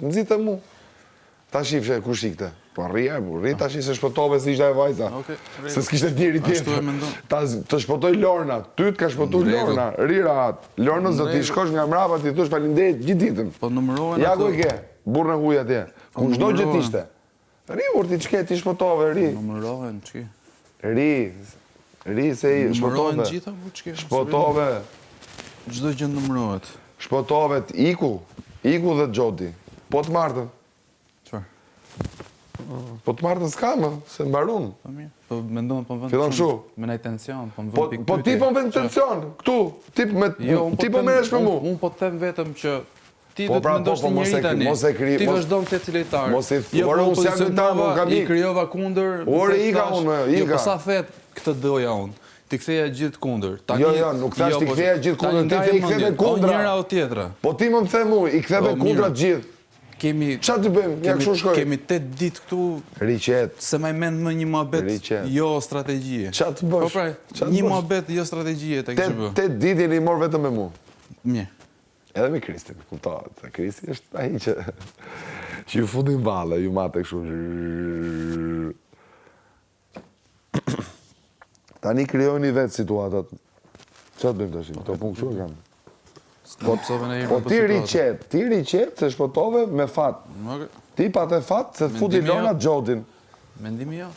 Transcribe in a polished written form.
nxite mu. Ta shifshe ku shikte. Po rria, tash se shpëtove si ishte e vajza. Se s'kishte njëri tjetër. Të shpëtoj Lorna, ty të ka shpëtuar Lorna, rira atë. Lorna do t'i shkosh nga mbrapa ti thosh faleminderit gjithë ditën. Po numërohen ja ku e ke, burrë huj atje. Ku çdo gjë ishte. Ri urti çka ti shpëtove, ri. Numërohen çki. Ri se i shpëtove. Numërohen gjitha po çki. Shpëtove. Çdo gjë numërohet. Shpëtove Iku dhe Xhoti. Po të martën. Po të martën s'ka më, se mbarun. Po mirë, po mendon po vend. Fillon kështu. Me nej tension, po më vend pikë. Po ti po vend tension, këtu. Ti po merresh me mua. Unë po them vetëm që ti do të mendosh një njeri tani. Ti vazhdon të cilitar. Ore unë jam cilitar, unë kam i krijova kundër. Ore ika unë, ika. Jo, po sa thet këtë doja unë. Ti ktheja gjithë kundër. Jo, nuk thash ti ktheja gjithë kundër, ti i ktheve kundra. Njëra o tjetra. Po ti më them mua, i ktheve kundra të gjithë. Çfarë të bëjmë? Ja kështu shkoj. Kemi 8 ditë këtu. Riqet. Se më mend më një muhabet jo strategjie. Çfarë të bësh? Po pra, një muhabet jo strategjie tek ç'bë. 8 ditë jeni mor vetëm me mua. Mirë. Edhe me Kristin, kuptohet. Kristi është ai që ju fundin valle, ju mate kështu. Tani krijoni vetë situatat. Çfarë bëjmë tash? Këto punë kështu e kam. Po ti riqet se shpëtove me fat. Ti pa të fat se të futi Lorna Xhotin. Mendimi jo.